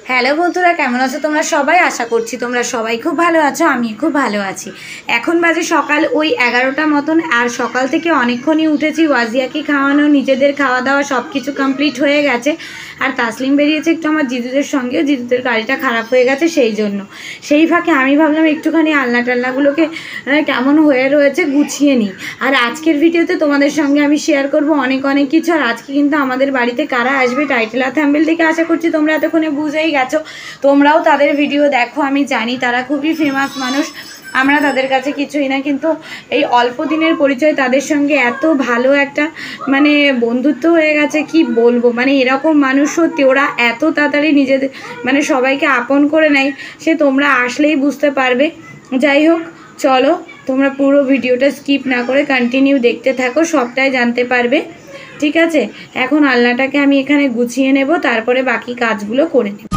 Hello বন্ধুরা, কেমন আছো তোমরা সবাই? আশা করছি তোমরা সবাই খুব ভালো আছো। আমি খুব ভালো আছি। এখন বাজে সকাল ওই 11টা মতন, আর সকাল থেকে অনেকক্ষণই উঠেছি। ওয়াজিয়াকে খাওয়ানো, নিজেদের খাওয়া দাওয়া সব কিছু কমপ্লিট হয়ে গেছে। আর তাসলিম বেরিয়েছে একটু আমার জিজুদের সঙ্গে, জিজুদের গাড়িটা খারাপ হয়ে গেছে সেই জন্য। সেই ফাঁকে আমি ভাবলাম একটুখানি আলনা টালনাগুলোকে কেমন হয়ে রয়েছে গুছিয়ে নিই। আর আজকের ভিডিওতে তোমাদের সঙ্গে আমি শেয়ার করব অনেক অনেক কিছু। আর আজকে কিন্তু আমাদের বাড়িতে কারা আসবে টাইটেল আর থাম্বনেল থেকে আশা করছি তোমরা এতক্ষণে বুঝেই গেছো। তোমরাও তাদের ভিডিও দেখো, আমি জানি তারা খুবই ফেমাস মানুষ, আমরা তাদের কাছে কিছুই না। কিন্তু এই অল্প দিনের পরিচয় তাদের সঙ্গে এত ভালো একটা বন্ধুত্ব হয়ে গেছে, কি বলবো। এরকম মানুষ সত্যি, ওরা এত তাড়াতাড়ি নিজেদের সবাইকে আপন করে নেয়, সে তোমরা আসলেই বুঝতে পারবে। যাই হোক, চলো তোমরা পুরো ভিডিওটা স্কিপ না করে কন্টিনিউ দেখতে থাকো, সবটাই জানতে পারবে। ঠিক আছে, এখন আলনাটাকে আমি এখানে গুছিয়ে নেব, তারপরে বাকি কাজগুলো করে নেব।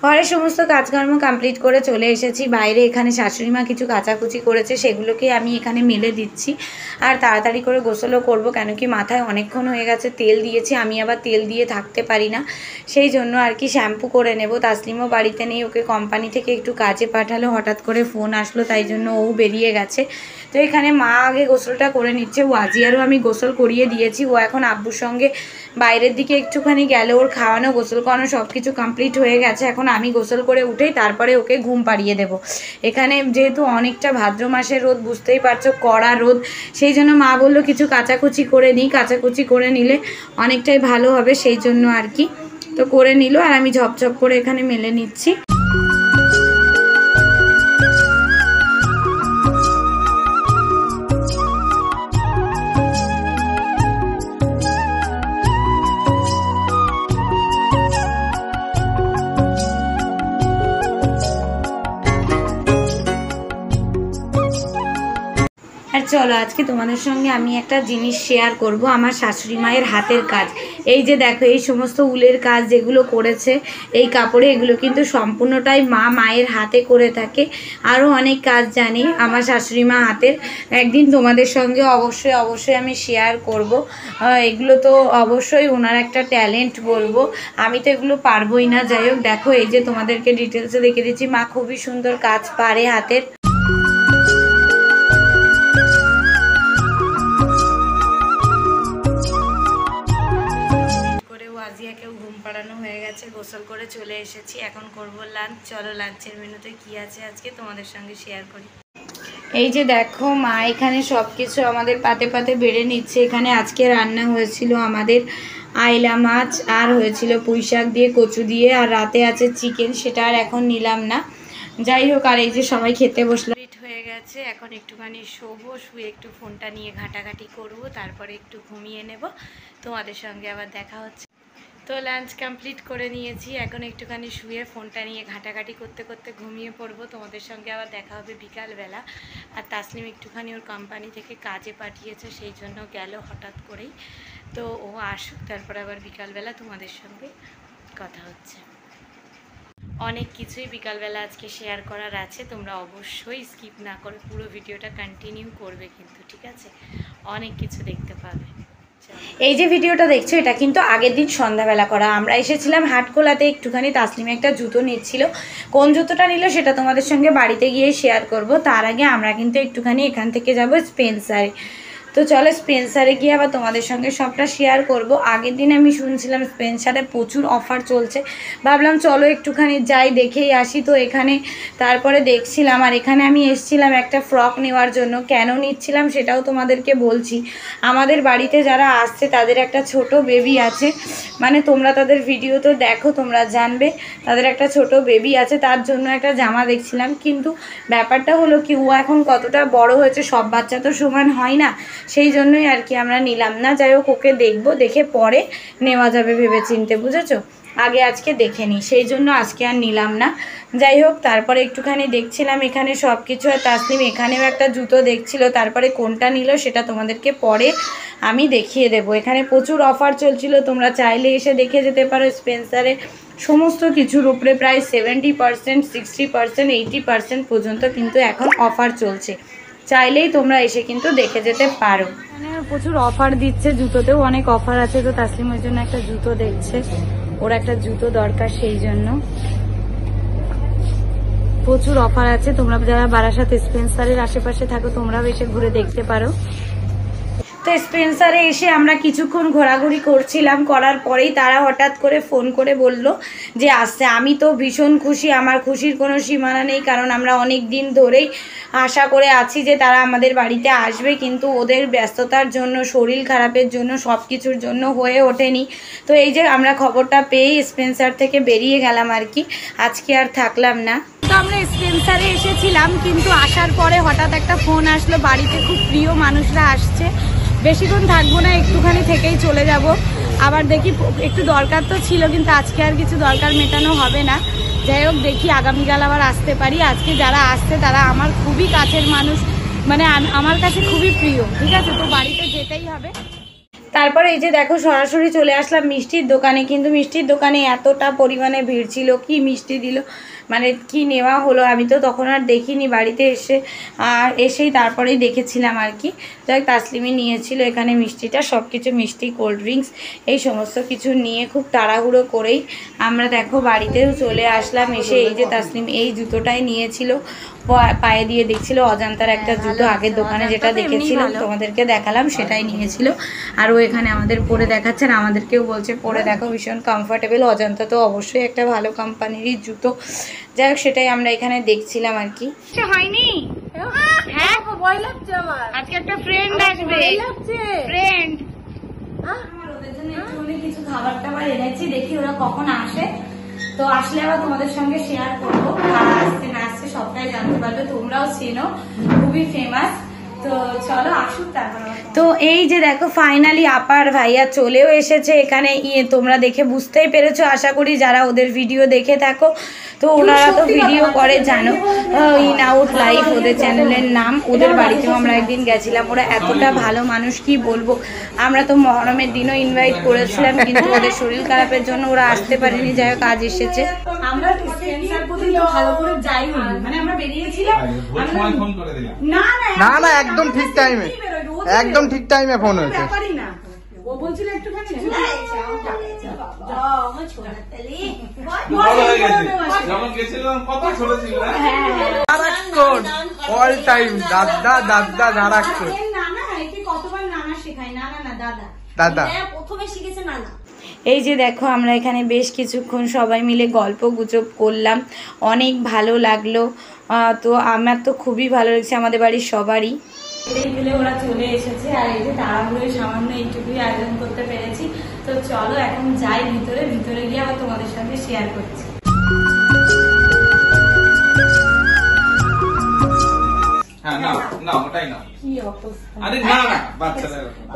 ঘরের সমস্ত কাজকর্ম কমপ্লিট করে চলে এসেছি বাইরে। এখানে শাশুড়ি মা কিছু কাচাকুচি করেছে, সেগুলোকে আমি এখানে মেলে দিচ্ছি। আর তাড়াতাড়ি করে গোসলও করব, কেন কি মাথায় অনেকক্ষণ হয়ে গেছে তেল দিয়েছি, আমি আবার তেল দিয়ে থাকতে পারি না, সেই জন্য আর কি শ্যাম্পু করে নেব। তাসলিমও বাড়িতে নেই, ওকে কোম্পানি থেকে একটু কাজে পাঠালো, হঠাৎ করে ফোন আসলো, তাই জন্য ও বেরিয়ে গেছে। তো এখানে মা আগে গোসলটা করে নিচ্ছে, ওয়াজিয়ারও আমি গোসল করিয়ে দিয়েছি। ও এখন আব্বুর সঙ্গে বাইরের দিকে একটুখানি গেল, ওর খাওয়ানো গোসল করানো সব কিছু কমপ্লিট হয়ে গেছে। এখন আমি গোসল করে উঠেই তারপরে ওকে ঘুম পাড়িয়ে দেব। এখানে যেহেতু অনেকটা ভাদ্র মাসের রোদ, বুঝতেই পারছো কড়া রোদ, সেই জন্য মা বললো কিছু কাচাকুচি করে নিই, কাচাকুচি করে নিলে অনেকটাই ভালো হবে, সেই জন্য আর কি। তো করে নিল, আর আমি ঝপঝপ করে এখানে মেলে নিচ্ছি। আর চলো আজকে তোমাদের সঙ্গে আমি একটা জিনিস শেয়ার করব, আমার শাশুড়ি মায়ের হাতের কাজ। এই যে দেখো, এই সমস্ত উলের কাজ যেগুলো করেছে এই কাপড়ে, এগুলো কিন্তু সম্পূর্ণটাই মায়ের হাতে করে থাকে। আরও অনেক কাজ জানি আমার শাশুড়ি মা হাতের, একদিন তোমাদের সঙ্গে অবশ্যই আমি শেয়ার করব। এগুলো তো অবশ্যই ওনার একটা ট্যালেন্ট বলবো, আমি তো এগুলো পারবোই না। যাই হোক, দেখো এই যে তোমাদেরকে ডিটেলসে দেখে দিচ্ছি, মা খুবই সুন্দর কাজ পারে হাতের। আজিয়াকেও ঘুম পাড়ানো হয়ে গেছে, গোসল করে চলে এসেছি, এখন করব লাঞ্চ। চলো লাঞ্চের মেনুতে কি আছে আজকে তোমাদের সঙ্গে শেয়ার করি। এই যে দেখো, মা এখানে সব কিছু আমাদের পাতে পাতে বেড়ে নিচ্ছে। এখানে আজকে রান্না হয়েছিল আমাদের আইলা মাছ, আর হয়েছিল পুঁই শাক দিয়ে কচু দিয়ে, আর রাতে আছে চিকেন, সেটা আর এখন নিলাম না। যাই হোক, আর এই যে সবাই খেতে বসলো, হয়ে গেছে। এখন একটুখানি শোবো, শুয়ে একটু ফোনটা নিয়ে ঘাটাঘাটি করবো, তারপরে একটু ঘুমিয়ে নেব। তোমাদের সঙ্গে আবার দেখা হচ্ছে। তো লাঞ্চ কমপ্লিট করে নিয়েছি, এখন একটুখানি শুয়ে ফোনটা নিয়ে ঘাটাঘাটি করতে করতে ঘুমিয়ে পড়বো। তোমাদের সঙ্গে আবার দেখা হবে বিকালবেলা। আর তাসলিম একটুখানি ওর কোম্পানি থেকে কাজে পাঠিয়েছে, সেই জন্য গেল হঠাৎ করেই। তো ও আসুক, তারপরে আবার বিকালবেলা তোমাদের সঙ্গে কথা হচ্ছে। অনেক কিছুই বিকালবেলা আজকে শেয়ার করার আছে, তোমরা অবশ্যই স্কিপ না করে পুরো ভিডিওটা কন্টিনিউ করবে কিন্তু, ঠিক আছে? অনেক কিছু দেখতে পাবে। এই যে ভিডিওটা দেখছো, এটা কিন্তু আগের দিন সন্ধ্যাবেলা করা। আমরা এসেছিলাম হাটখোলাতে, একটুখানি তাসলিমে একটা জুতো নিচ্ছিল। কোন জুতোটা নিল সেটা তোমাদের সঙ্গে বাড়িতে গিয়ে শেয়ার করব। তার আগে আমরা কিন্তু একটুখানি এখান থেকে যাব স্পেন্সারে। তো চলো স্পেন্সারে গিয়ে আবার তোমাদের সঙ্গে সবটা শেয়ার করব। আগের দিন আমি শুনছিলাম স্পেন্সারে প্রচুর অফার চলছে, ভাবলাম চলো একটুখানি যাই দেখেই আসি। তো এখানে তারপরে দেখছিলাম, আর এখানে আমি এসেছিলাম একটা ফ্রক নেওয়ার জন্য। কেন নিচ্ছিলাম সেটাও তোমাদেরকে বলছি। আমাদের বাড়িতে যারা আসছে তাদের একটা ছোট বেবি আছে, তোমরা তাদের ভিডিও তো দেখো, তোমরা জানবে তাদের একটা ছোট বেবি আছে, তার জন্য একটা জামা দেখছিলাম। কিন্তু ব্যাপারটা হলো কি, ও এখন কতটা বড় হয়েছে, সব বাচ্চা তো সমান হয় না। সেই জন্যই আর কি আমরা নিলাম না। যাই হোক, ওকে দেখবো, দেখে পরে নেওয়া যাবে ভেবে চিনতে, বুঝেছো? আগে আজকে দেখে নিই, সেই জন্য আজকে আর নিলাম না। যাই হোক, তারপরে একটুখানি দেখছিলাম এখানে সব কিছু, আর তাসলিম এখানেও একটা জুতো দেখছিল, তারপরে কোনটা নিল সেটা তোমাদেরকে পরে আমি দেখিয়ে দেব। এখানে প্রচুর অফার চলছিল, তোমরা চাইলে এসে দেখে যেতে পারো। স্পেন্সারে সমস্ত কিছুর উপরে প্রায় 70%, 60%, 80% পর্যন্ত কিন্তু এখন অফার চলছে। চাইলেই তোমরা এসে কিন্তু দেখে যেতে পারো। এখানে প্রচুর অফার দিচ্ছে, জুতোতেও অনেক অফার আছে। তো তাসলিম ওই জন্য একটা জুতো দেখছে, ওর একটা জুতো দরকার, সেই জন্য প্রচুর অফার আছে। তোমরা যারা বারাসাত স্পেন্সারের আশেপাশে থাকো তোমরাও এসে ঘুরে দেখতে পারো। তো স্পেন্সারে এসে আমরা কিছুক্ষণ ঘোরাঘুরি করছিলাম, করার পরেই তারা হঠাৎ করে ফোন করে বলল যে আসছে। আমি তো ভীষণ খুশি, আমার খুশির কোনো সীমানা নেই, কারণ আমরা অনেক দিন ধরেই আশা করে আছি যে তারা আমাদের বাড়িতে আসবে, কিন্তু ওদের ব্যস্ততার জন্য, শরীর খারাপের জন্য, সব কিছুর জন্য হয়ে ওঠেনি। তো এই যে আমরা খবরটা পেয়েই স্পেন্সার থেকে বেরিয়ে গেলাম আর কি, আজকে আর থাকলাম না। তো আমরা স্পেন্সারে এসেছিলাম, কিন্তু আসার পরে হঠাৎ একটা ফোন আসলো, বাড়িতে খুব প্রিয় মানুষরা আসছে, বেশিক্ষণ থাকবো না, একটুখানি থেকেই চলে যাব। আবার দেখি একটু দরকার তো ছিল, কিন্তু আজকে আর কিছু দরকার মেটানো হবে না। যাই হোক, দেখি আগামীকাল আবার আসতে পারি। আজকে যারা আসছে তারা আমার খুবই কাছের মানুষ, মানে আমার কাছে খুবই প্রিয়, ঠিক আছে? তো বাড়িতে যেতেই হবে। তারপরে এই যে দেখো সরাসরি চলে আসলাম মিষ্টির দোকানে, কিন্তু মিষ্টির দোকানে এতটা পরিমাণে ভিড় ছিল, কি মিষ্টি দিল, মানে কি নেওয়া হলো আমি তো তখন আর দেখিনি, বাড়িতে এসেই তারপরেই দেখেছিলাম আর কি। যাই তাসলিমই নিয়েছিল এখানে মিষ্টিটা, সব কিছু মিষ্টি, কোল্ড ড্রিঙ্কস, এই সমস্ত কিছু নিয়ে খুব তাড়াহুড়ো করেই আমরা দেখো বাড়িতেও চলে আসলাম। এসে এই যে তাসলিম এই জুতোটাই নিয়েছিল, পায়ে দিয়ে দেখছিল, অজান্তার একটা জুতো, আগের দোকানে যেটা দেখেছিলাম তোমাদেরকে দেখালাম সেটাই নিয়েছিল। আর ও এখানে আমাদের পরে দেখাচ্ছে, আর আমাদেরকেও বলছে পরে দেখো, ভীষণ কমফোর্টেবল। অজান্তা তো অবশ্যই একটা ভালো কোম্পানিরই জুতো। যাই হোক, সেটাই আমরা এখানে দেখছিলাম আর কি। হয়নি, হ্যাঁ ভয় লাগছে আমার, আজকে একটা ফ্রেন্ড আসবে, ফ্রেন্ড ওদের জন্য একটুখানি কিছু খাবার টাবার এনেছি, দেখি ওরা কখন আসে। তো আসলে আবার তোমাদের সঙ্গে শেয়ার করবো, কারা আসছে না আসছে সবটাই জানতে পারবে, তোমরাও চেনো, খুবই ফেমাস। তো চলো আসুক তারপর। তো এই যে দেখো ফাইনালি আপার ভাইয়া চলেও এসেছে এখানে। তোমরা দেখে বুঝতেই পেরেছো আশা করি, যারা ওদের ভিডিও দেখে থাকো। তো ওনারা তো ভিডিও করে জানো, ইন আউট লাইফ ওদের চ্যানেলের নাম। ওদের বাড়িতেও আমরা একদিন গেছিলাম, ওরা এতটা ভালো মানুষ কি বলবো। আমরা তো মহরমের দিনও ইনভাইট করেছিলাম, কিন্তু ওদের শরীর খারাপের জন্য ওরা আসতে পারেনি। যাই হোক, আজ এসেছে। আমরা ভালো করে যাইনি, মানে আমরা বেরিয়েছিলাম, না না একদম ঠিক টাইমে, একদম ঠিক টাইমে ফোন হয়েছে। ও বলছিল একটুখানি অল টাইম দাদা দাদা নারাক্ষর, কতবার নানা শেখায়, না দাদা দাদা প্রথমে শিখেছে নানা। এই যে দেখো আমরা এখানে বেশ কিছুক্ষণ সবাই মিলে গল্প গুজব করলাম, অনেক ভালো লাগলো। তো আমার তো খুবই ভালো লাগছে, আমাদের বাড়ির সবারই। এই ফেলে ওরা চলে এসেছে, আর এই যে তাড়াহুড়ো সামান্য এইটুকুই আয়োজন করতে পেরেছি। তো চলো এখন যাই ভিতরে, ভিতরে গিয়ে আবার তোমাদের সঙ্গে শেয়ার করছি।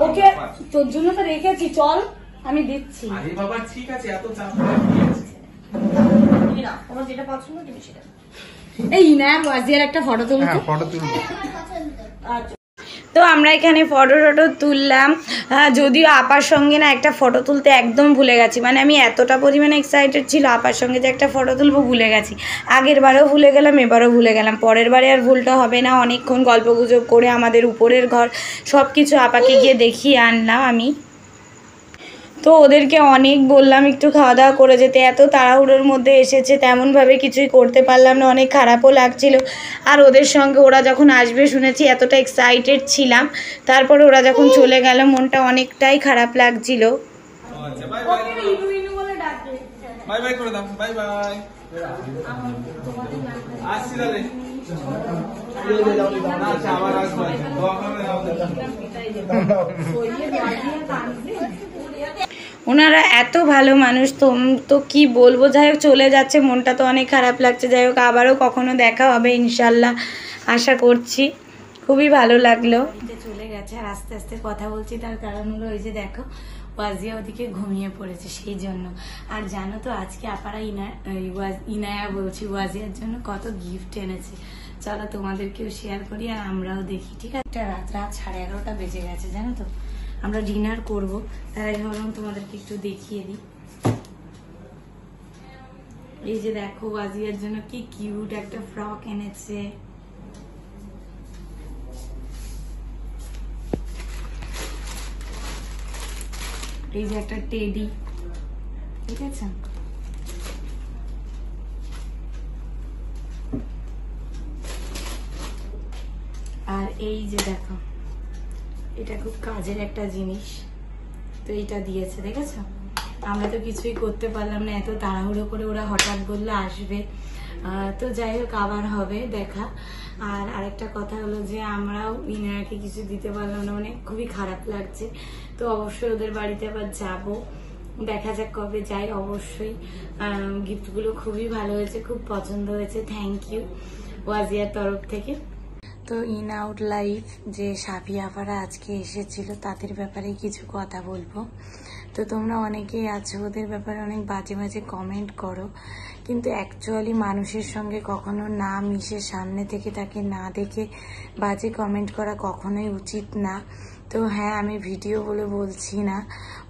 ওকে তোর জন্য তো রেখেছি, চল আমি দিচ্ছি। ঠিক আছে, এত চাপ যেটা পছন্দ তুমি সেটা। এই না বাজিয়ার একটা ফটো তুলবো, ফটো তুলবো। তো আমরা এখানে ফটো তুললাম। যদিও আপার সঙ্গে না একটা ফটো তুলতে একদম ভুলে গেছি, মানে আমি এতটা পরিমাণে এক্সাইটেড ছিল আপার সঙ্গে যে একটা ফটো তুলবো, ভুলে গেছি। আগের বারেও ভুলে গেলাম, এবারও ভুলে গেলাম। পরের বারে আর ভুলটা হবে না। অনেকক্ষণ গল্পগুজব করে আমাদের উপরের ঘর সব কিছু আপাকে গিয়ে দেখিয়ে আনলাম আমি। তো ওদেরকে অনেক বললাম একটু খাওয়া দাওয়া করে যেতে, এত তাড়াহুড়োর মধ্যে এসেছে, তেমনভাবে কিছুই করতে পারলাম না, অনেক খারাপও লাগছিল। আর ওদের সঙ্গে ওরা যখন আসবে শুনেছি এতটা এক্সাইটেড ছিলাম, তারপরে ওরা যখন চলে গেল মনটা অনেকটাই খারাপ লাগছিল। ওনারা এত ভালো মানুষ, তো কি বলবো। যাই হোক চলে যাচ্ছে, মনটা তো অনেক খারাপ লাগছে। যাই হোক আবারও কখনো দেখা হবে ইনশাল্লাহ, আশা করছি। খুবই ভালো লাগলো। চলে গেছে আর আস্তে আস্তে কথা বলছি, তার কারণ হলো ওই যে দেখো ওয়াজিয়া ওদিকে ঘুমিয়ে পড়েছে সেই জন্য। আর জানো তো আজকে আপারা ইনায়া বলছি ওয়াজিয়ার জন্য কত গিফট এনেছে, চলো তোমাদেরকেও শেয়ার করি আর আমরাও দেখি, ঠিক আছে? রাত 11:30 বেজে গেছে জানো তো, আমরা ডিনার করব, তাই ভাবলাম তোমাদেরকে একটু দেখিয়ে দিই। এই যে দেখো ওয়াজিয়ার জন্য কি কিউট একটা ফ্রক এনেছে। এই যে একটা টেডি, ঠিক আছে? আর এই যে দেখো এটা খুব কাজের একটা জিনিস, তো এটা দিয়েছে দেখেছো। আমরা তো কিছুই করতে পারলাম না, এত তাড়াহুড়ো করে ওরা হঠাৎ বললে আসবে, তো যাই হোক আবার হবে দেখা। আর আরেকটা কথা হলো যে আমরাও ইনায়াকে কিছু দিতে পারলাম না, মানে খুবই খারাপ লাগছে। তো অবশ্যই ওদের বাড়িতে আবার যাব, দেখা যাক কবে যাই। অবশ্যই গিফটগুলো খুবই ভালো হয়েছে, খুব পছন্দ হয়েছে, থ্যাংক ইউ ওয়াজিয়ার তরফ থেকে। তো ইন আউট লাইফ যে সাফি আপারা আজকে এসেছিল তাদের ব্যাপারে কিছু কথা বলবো। তো তোমরা অনেকেই আছো ওদের ব্যাপারে অনেক বাজে বাজে কমেন্ট করো, কিন্তু অ্যাকচুয়ালি মানুষের সঙ্গে কখনো না মিশে সামনে থেকে তাকে না দেখে বাজে কমেন্ট করা কখনোই উচিত না। তো হ্যাঁ, আমি ভিডিও বলে বলছি না,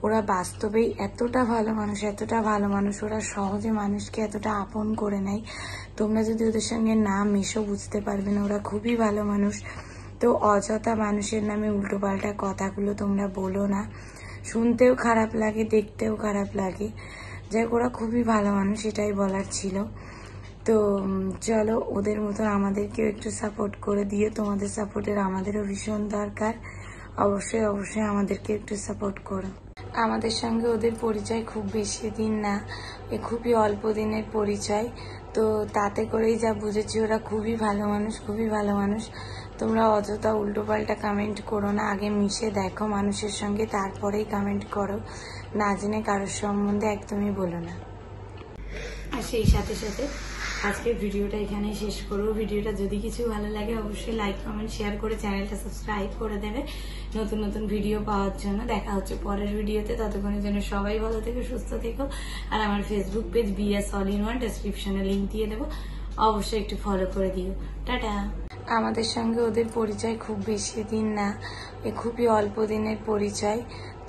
ওরা বাস্তবেই এতটা ভালো মানুষ, এতটা ভালো মানুষ, ওরা সহজে মানুষকে এতটা আপন করে নেয়। তোমরা যদি ওদের সঙ্গে না মিশো বুঝতে পারবে না, ওরা খুবই ভালো মানুষ। তো অযথা মানুষের নামে উল্টোপাল্টা কথাগুলো তোমরা বলো না, শুনতেও খারাপ লাগে, দেখতেও খারাপ লাগে। যাই ওরা খুবই ভালো মানুষ, এটাই বলার ছিল। তো চলো ওদের মতো আমাদেরকেও একটু সাপোর্ট করে দিও, তোমাদের সাপোর্টের আমাদেরও ভীষণ দরকার। অবশ্যই অবশ্যই আমাদেরকে একটু সাপোর্ট করো। আমাদের সঙ্গে ওদের পরিচয় খুব বেশি দিন না, খুবই অল্প দিনের পরিচয়। তো তাতে করেই যা বুঝেছি ওরা খুবই ভালো মানুষ, খুবই ভালো মানুষ। তোমরা অযথা উল্টোপাল্টা কমেন্ট করো না, আগে মিশে দেখো মানুষের সঙ্গে, তারপরেই কমেন্ট করো। না জেনে কারোর সম্বন্ধে একদমই বলো না। আর সেই সাথে সাথে আজকের ভিডিওটা এখানেই শেষ করবো। ভিডিওটা যদি কিছু ভালো লাগে অবশ্যই লাইক কমেন্ট শেয়ার করে চ্যানেলটা সাবস্ক্রাইব করে দেবে নতুন নতুন ভিডিও পাওয়ার জন্য। দেখা হচ্ছে পরের ভিডিওতে, ততক্ষণের জন্য সবাই ভালো থেকো, সুস্থ থেকো। আর আমার Facebook page BS all in one ডেসক্রিপশনে লিঙ্ক দিয়ে দেবো, অবশ্যই একটু ফলো করে দিও। টাটা। আমাদের সঙ্গে ওদের পরিচয় খুব বেশি দিন না, খুবই অল্প দিনের পরিচয়।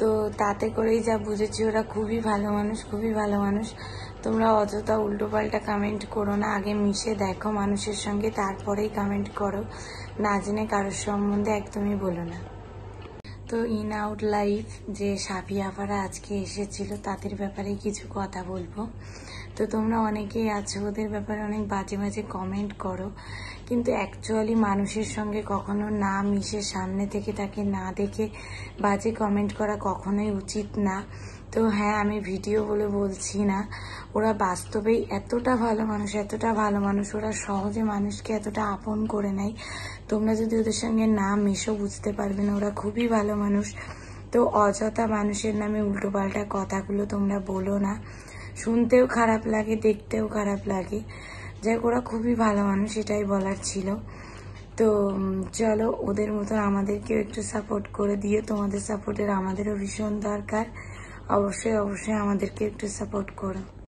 তো তাতে করেই যা বুঝেছি ওরা খুবই ভালো মানুষ, খুবই ভালো মানুষ। তোমরা অযথা উল্টোপাল্টা কমেন্ট করো না, আগে মিশে দেখো মানুষের সঙ্গে, তারপরেই কমেন্ট করো। না জেনে কারোর সম্বন্ধে একদমই বলো না। তো ইন আউট লাইফ যে সাফি আপারা আজকে এসেছিল তাদের ব্যাপারে কিছু কথা বলবো। তো তোমরা অনেকেই আছো ওদের ব্যাপারে অনেক বাজে বাজে কমেন্ট করো, কিন্তু অ্যাকচুয়ালি মানুষের সঙ্গে কখনো না মিশে সামনে থেকে তাকে না দেখে বাজে কমেন্ট করা কখনোই উচিত না। তো হ্যাঁ, আমি ভিডিও বলে বলছি না, ওরা বাস্তবেই এতটা ভালো মানুষ, এতটা ভালো মানুষ, ওরা সহজে মানুষকে এতটা আপন করে নেয়। তোমরা যদি ওদের সঙ্গে না মিশো বুঝতে পারবে না, ওরা খুবই ভালো মানুষ। তো অযথা মানুষের নামে উল্টোপাল্টা কথাগুলো তোমরা বলো না, শুনতেও খারাপ লাগে, দেখতেও খারাপ লাগে। যাই ওরা খুবই ভালো মানুষ, এটাই বলার ছিল। তো চলো ওদের মতো আমাদেরকেও একটু সাপোর্ট করে দিও, তোমাদের সাপোর্টের আমাদেরও ভীষণ দরকার। অবশ্যই অবশ্যই আমাদেরকে একটু সাপোর্ট করো।